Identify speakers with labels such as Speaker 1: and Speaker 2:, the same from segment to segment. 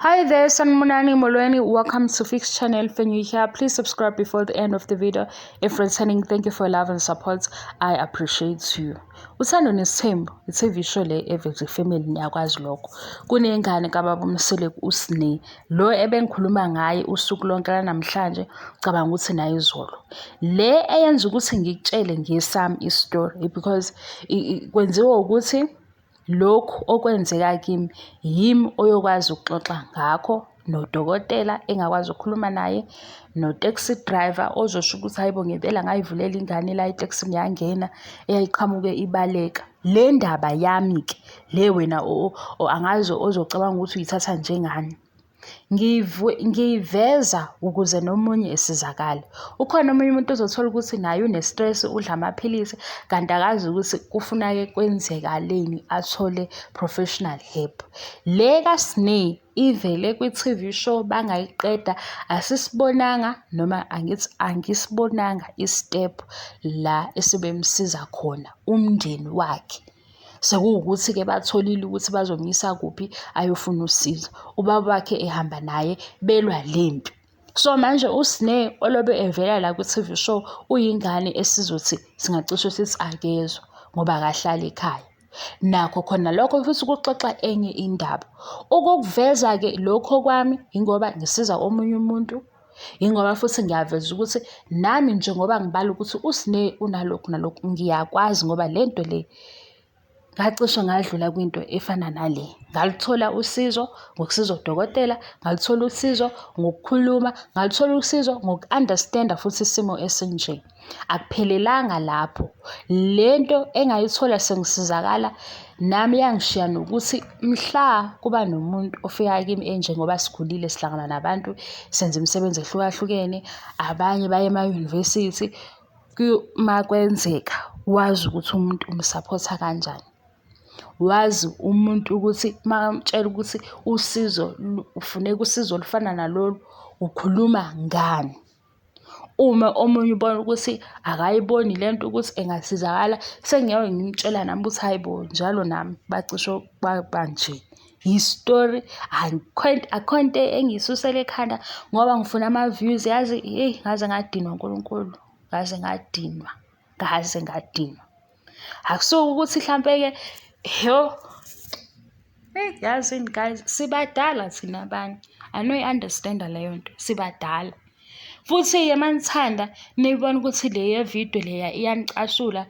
Speaker 1: Hi there, Sanmunani Molweni. Welcome to Fix Channel. If you're here, please subscribe before the end of the video. If returning, thank you for your love and support. I appreciate you. Uthando Nes'thembu, i-TV show le eveze family niyakwazi lokho. Kunengane kababa umsele usine. Lo ebengikhuluma ngaye usuku lonke namhlanje, cabanga ukuthi naye izolo. Le eyenza ukuthi ngikutshele ngesami istory because kwenziwa ukuthi lokhu okwenzeka kimi yimi oyokwazi ukuxoxa ngakho nodokotela engakwazi ukukhuluma naye no-taxi driver ozosho ukuthi hayibo ngempela ngayivulela ingane la itaxi ngiyangena eyayiqhamuke ibaleka. Le ndaba yami-ke le wena angazi ozocabanga ukuthi uyithatha njengani. Ngiyiveza ukuze nomunye esizakale. Ukhona omunye umuntu ozothola ukuthi naye une-stress udla amaphilisi kanti akazi ukuthi kufunake kwenzekaleni athole professional help. Le kaSne ivele kwi-TV show bangayiqeda asisibonanga noma angithi angisibonanga istep la esibemsiza khona umndeni wakhe. Sekuwukuthi-ke batholile ukuthi bazomyisa kuphi ayofuna usizo. Ubaba wakhe ehamba naye belwa lempi. So manje uSne olobe evela la kwi-TV show uyingane esizothi singacishe sithi akezwa ngoba akahlali ekhaya. Nakho khona lokho futhi ukuxoxa enye indaba. Ukuveza-ke lokho kwami ingoba ngisiza omunye umuntu. Ingoba futhi ngiyaveza ukuthi nami njengoba ngibala ukuthi uSne unalokhu nalokhu ngiyakwazi ngoba lento le ngacishe ngadlula kwinto efana nale. Ngaluthola usizo ngokusiza udokotela, ngaluthola usizo ngokukhuluma, ngaluthola usizo ngoku-understand-a futhi isimo esinje. Akuphelelanga lapho. Lento engayithola sengisizakala nami yangishiya nokuthi mhla kuba nomuntu ofika kimi enjengoba sikhulile sihlangana nabantu senza imisebenzi ehlukahlukene, abanye baye ema-university. Uma kwenzeka wazi ukuthi umuntu umsapotha kanjani. Wazi umuntu ukuthi makamtshela ukuthi usizo ufuneka usizo olufana nalolu ukhuluma ngani. Uma omunye ubona ukuthi akayiboni lento ukuthi engasizakala sengiyawe ngimtshela nami ukuthi hayibo njalo nami bacishe banje. History akho into engiyisusela ekhanda ngoba ngifuna ama-views yazi ngaze ngadinwa uNkulunkulu ngaze ngadinwa. Akusuke ukuthi mhlampe-ke yazini guys sibadala thina abanye. I know i-understand leyo nto sibadala. Futhi-ke manithanda nibona ukuthi le video leya iyanicasula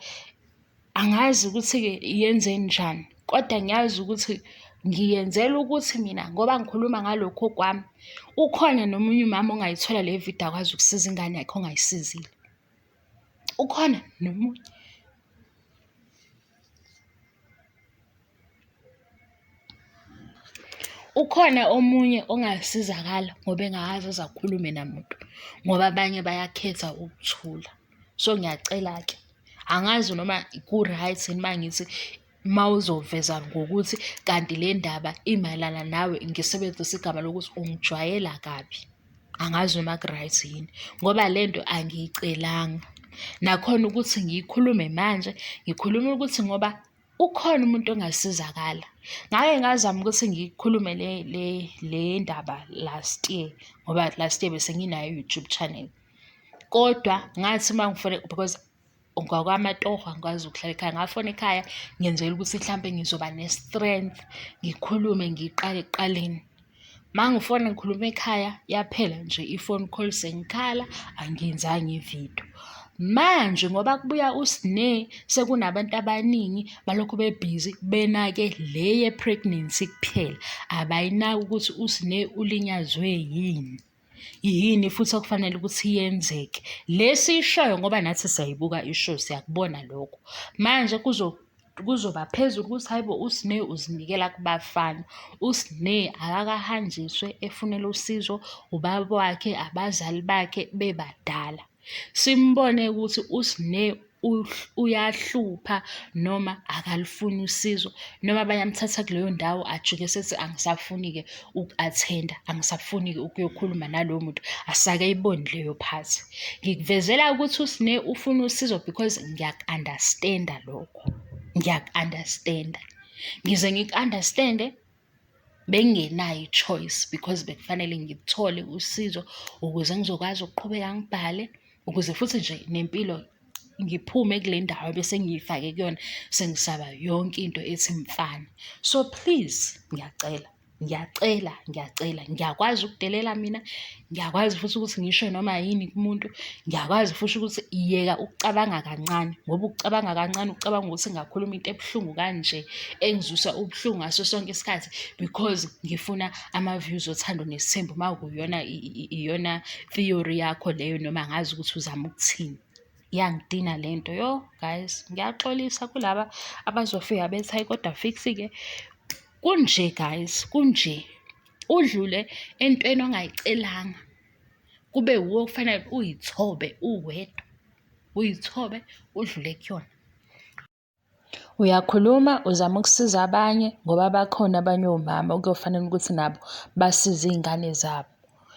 Speaker 1: angazi ukuthi-ke yenzeni njani. Kodwa ngiyazi ukuthi ngiyenzela ukuthi mina ngoba ngikhuluma ngalokho kwami ukhona nomunye umama ongayithola le video akwazi ukusiza ingane yakhe ongayisizile. Ukhona nomunye. Ukhona omunye ongasizakala ngoba engakaze azakhulume namuntu ngoba abanye bayakhetha ukuthula. So ngiyacela-ke angazi noma ku-right yini mangithi mawuzoveza ngokuthi kanti le ndaba imayelana nawe ngisebenzisa igama lokuthi ungijwayela kabi. Angazi noma ku-right yini ngoba lento angiyicelanga. Nakhona ukuthi ngiyikhulume manje ngikhuluma ukuthi ngoba ukhona umuntu ongasizakala. Ngake ngazama ukuthi ngikhulume le ndaba last year ngoba last year bese nginayo YouTube channel. Kodwa ngathi mangifone because ngokwamatoho angikwazi ukuhlala ekhaya. Ngafona ekhaya ngenzela ukuthi mhlambe ngizoba ne-strength ngikhulume ngiqale ekuqaleni. Mangifona ngikhuluma ekhaya yaphela nje i-phone call sengikhala angiyenzanga ivideo. Manje ngoba kubuya uSne sekunabantu abaningi balokhu bebhizi benake le ye-pregnancy kuphela. Abayinaki ukuthi uSne ulinyazwe yini futhi okufanele ukuthi yenzeke. Le siyishoyo ngoba nathi siyayibuka ishow siyakubona lokho. Manje kuzoba phezulu ukuthi hayibo uSne uzinikela kubafana. uSne akakahanjiswe efunela usizo ubaba wakhe abazali bakhe bebadala. Simbone ukuthi uSne uyahlupha noma akalifuni usizo noma bayamthatha kuleyo ndawo ajuke sethi angisafuni-ke uku-athenda, angisafuni-ke ukuyokhuluma nalowo muntu asake ayiboni leyo phathi. Ngikuvezela ukuthi uSne ufuna usizo because ngiyaku-understand-a lokho. Ngiyaku-understand-a. Ngize ngiku-understand-e bengenayo i-choice because bekufanele ngithole usizo ukuze ngizokwazi ukuqhubeka ngibhale, ukuze futhi nje nempilo ngiphume kule ndawo bese ngiyifake kuyona, sengisaba yonke into ethi mfana. So please, ngiyacela, ngiyakwazi ukudelela mina, ngiyakwazi futhi ukuthi ngisho noma yini kumuntu, ngiyakwazi futhi ukuthi yeka ukucabanga kancane, ngoba ukucabanga kancane ucabanga ukuthi ngakhuluma into ebuhlungu kanje, engizwisa ubuhlungu ngaso sonke isikhathi because ngifuna ama-views oThando Nes'thembu mawukuyona iyona theory yakho leyo, noma ngazi ukuthi uzama ukuthini. Iyangidina lento guys, ngiyaxolisa kulaba abazofika bethi hayi kodwa fix-ke. Kunje guys, kunje. Udlule entweni ongayicelanga, kube wuwe okufanele uyithobe uwedwa, uyithobe udlule kuyona. Uyakhuluma uzama ukusiza abanye ngoba bakhona abanye omama okuyofanele ukuthi nabo basize iy'ngane zabo.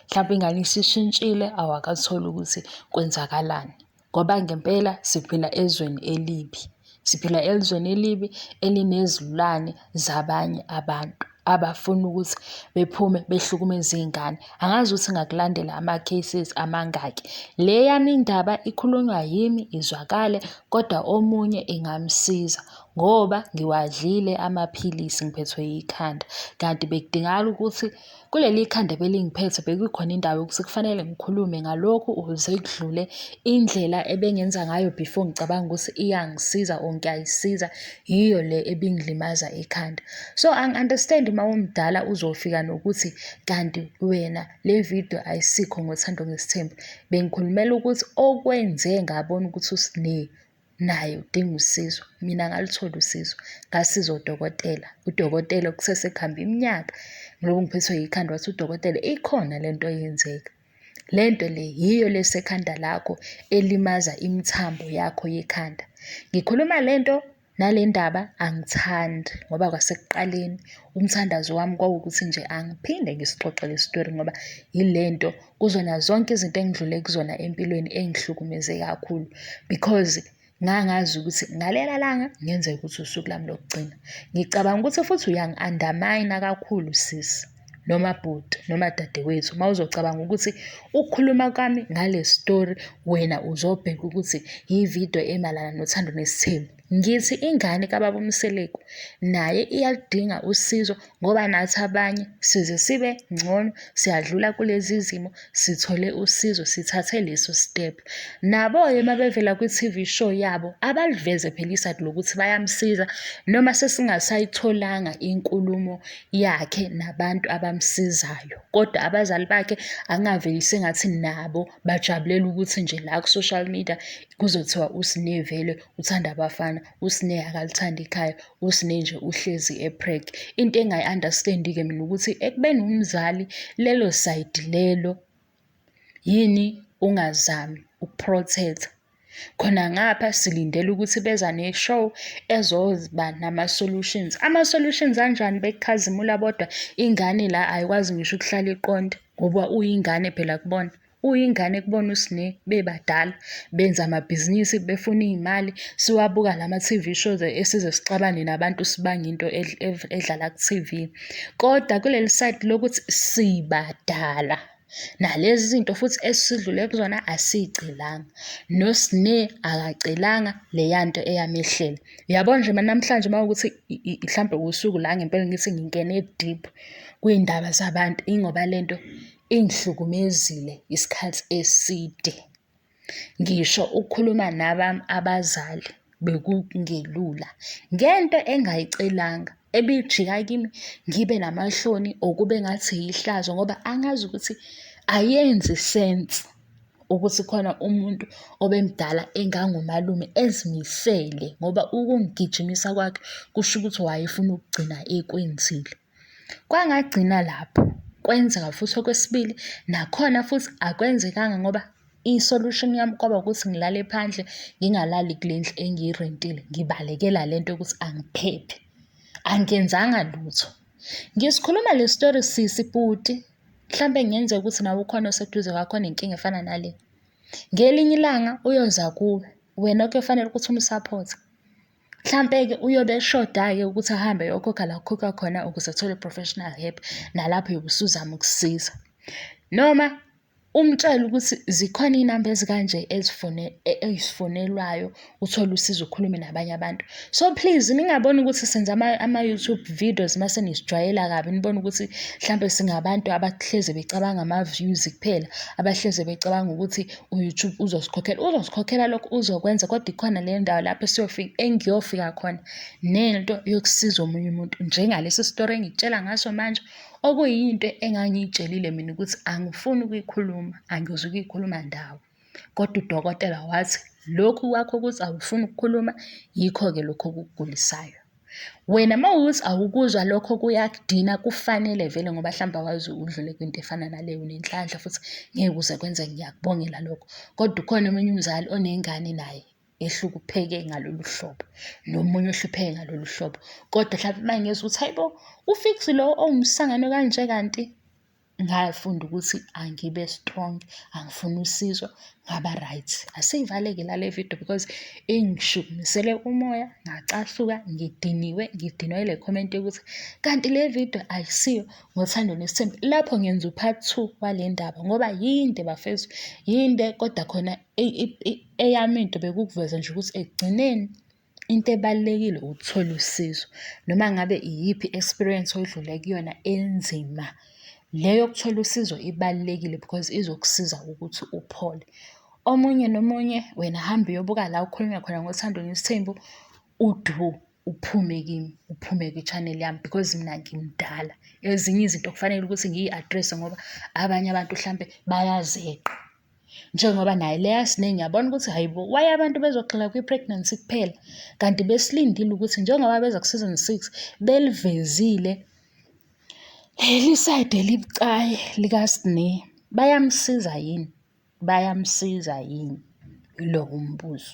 Speaker 1: Mhlawumpe ingane isishintshile, awakatholi ukuthi kwenzakalani. Ngoba ngempela siphila ezweni elibi. Siphila elizweni elibi elinezilwane zabanye abantu abafuna ukuthi bephume behlukumeze iy'ngane. Angazi ukuthi ngakulandela ama-cases amangaki. Le yami indaba ikhulunywa yimi izwakale, kodwa omunye ingamsiza ngoba ngiwadlile amaphilisi ngiphethwe yikhanda. Kanti bekudingakala ukuthi kuleli khanda belingiphethe bekukhona indawo yokuthi kufanele ngikhulume ngalokhu ukuze kudlule indlela ebengenza ngayo before ngicabanga ukuthi iyangisiza or ngiyayisiza, yiyo le ebingilimaza ekhanda. So angi-understand uma umdala uzofika nokuthi kanti wena le video ayisikho ngoThando Nes'thembu. Bengikhulumela ukuthi okwenze ngabona ukuthi naye udinga usizo, mina ngaluthola usizo, ngasiza udokotela. Udokotela kusesekuhambe iminyaka ngilobu ngiphethwe yikhanda, wathi udokotela ikhona lento eyenzeka. Lento le yiyo lesekhanda lakho elimaza imithambo yakho yekhanda. Ngikhuluma lento nale ndaba angithandi ngoba kwasekuqaleni umthandazo wami kwawukuthi nje angiphinde ngisixoxe le story ngoba yilento kuzona zonke izinto engidlule kuzona empilweni engihlukumeze kakhulu because ngangazi ukuthi ngalela langa ngenzeka ukuthi usuku lami lokugcina. Ngicabanga ukuthi futhi uyangi-undermine kakhulu sisi, noma bhuti, noma dadewethu, uma uzocabanga ukuthi ukukhuluma kwami ngale story wena uzobheka ukuthi yi-video emalana noThando Nes'thembu. Ngithi ingane kababa uMseleku naye iyaludinga usizo ngoba nathi abanye size sibe ngcono, siyadlula kulezi zimo, sithole usizo, sithathe leso step. Nabo-ke uma bevela kwi-TV show yabo abaliveze phela isayidi lokuthi bayamsiza noma sesingasayitholanga inkulumo yakhe nabantu abamsizayo, kodwa abazali bakhe angaveli sengathi nabo bajabulela ukuthi nje la ku-social media kuzothiwa uSinevele uthanda abafana, uSine akalithandi ikhaya, uSine nje uhlezi epreg. Into engayi-understand-ke mina ukuthi ekubeni umzali lelo sayidi lelo yini ungazami ukuprotect. Khona ngapha silindele ukuthi beza ne-show ezoba nama-solutions. Ama-solutions anjani bekukhazimula bodwa ingane la ayikwazi ngisho ukuhlala iqonde ngoba uyingane phela kubona. Uyingane kubona uSine bebadala benza amabhizinisi befuna iy'mali, siwabuka lama-TV shows esize sixabane nabantu sibange into edlala ku-TV. Kodwa kuleli side lokuthi sibadala nalezi zinto futhi esidlule kuzona asiy'celanga, noSine akacelanga leya nto eyamehlela. Uyabona nje namhlanje uma kuwukuthi mhlampe usuku la ngempela ngithi ngingene deep kwiy'ndaba zabantu ingoba lento ingihlukumezile isikhathi eside. Ngisho ukukhuluma nabami abazali bekungelula ngento engayicelanga ebijika kimi ngibe namahloni okube ngathi yihlazo ngoba angazi ukuthi ayenzi sense ukuthi khona umuntu obemdala engangumalume ezimisele ngoba ukungigijimisa kwakhe kusho ukuthi wayefuna ukugcina ekwenzile. Kwangagcina lapho kwenzeka futhi okwesibili nakhona futhi akwenzekanga ngoba i-solution yami kwaba ukuthi ngilale phandle, ngingalali kule ndlu engiyirentile, ngibalekela lento ukuthi angiphephe. Angenzanga lutho. Ngisikhuluma le story sisi bhuti, mhlampe ngenzeka ukuthi nawe ukhona oseduze kwakho nenkinga efana nale. Ngelinye ilanga uyoza kuwe, wena kuyofanele ukuthi umsupport. Mhlampe-ke uyobe eshoda-ke ukuthi ahambe ayokhokha la kukhokha khona ukuze athole i-professional help, nalapho uyobe usuzama ukusiza. Noma umtshele ukuthi zikhona iy'namba ezikanje ezifonelwayo, uthole usizo, ukhulume nabanye abantu. So please ningaboni ukuthi senza ama-YouTube videos mase nisijwayela kabi, nibone ukuthi mhlampe singabantu abahlezi becabanga ama-views kuphela, abahlezi becabanga ukuthi u-YouTube uzosikhokhela. Uzosikhokhela lokho uzokwenza, kodwa ikhona le ndawo lapho engiyofika khona nento yokusiza omunye umuntu. Njengalesi story engikutshela ngaso manje, okuyinto engangiyitshelile mina ukuthi angifuni ukuyikhuluma, angiyoze ukuyikhuluma ndawo. Kodwa udokotela wathi lokhu kwakho ukuthi awufuni ukukhuluma, yikho-ke lokho okukugulisayo. Wena uma wukuthi awukuzwa lokho kuyakudina, kufanele vele ngoba mhlawumbe awazi udlule kwinto efana naleyo, unenhlanhla futhi ngeke uze kwenzeke, ngiyakubongela lokho. Kodwa ukhona omunye umzali onengane naye ehlukupheke ngalolu hlobo, nomunye ohlupheke ngalolu hlobo. Kodwa mhlawumbe uma ngezwa ukuthi hayibo, u-Fix lo owumsangano kanje, kanti ngafunda ukuthi angibe strong, angifuni usizo, ngaba right. Asiyivaleke la le video because ingishukumisele umoya, ngacasuka, ngidiniwe ile comment yokuthi kanti le video ayisiyo ngoThando Nes'thembu. Lapho ngenza u-part 2 wale ndaba ngoba yinde bafethu, yinde, kodwa khona eyami into bekukuveza nje ukuthi ekugcineni into ebalulekile ukuthola usizo. Noma ngabe iyiphi i-experience oyidlule kuyona enzima, leyo yokuthola usizo ibalulekile because izokusiza ukuthi uphole. Omunye nomunye wena hamba uyobuka la ukhulunywa khona ngoThando Nes'thembu, uphume kimi, uphume kwi-channel yami because mina ngimdala. Ezinye izinto kufanele ukuthi ngiyi-address-e ngoba abanye abantu mhlampe bayazeqa. Njengoba naye leya Sine ngiyabona ukuthi hayibo, why abantu bezogxila kwi-pregnancy kuphela, kanti besilindile ukuthi njengoba beza ku-season 6 belivezile leli side elibucayi likaSine. Bayamsiza yini? Bayamsiza yini? Ilo umbuzo.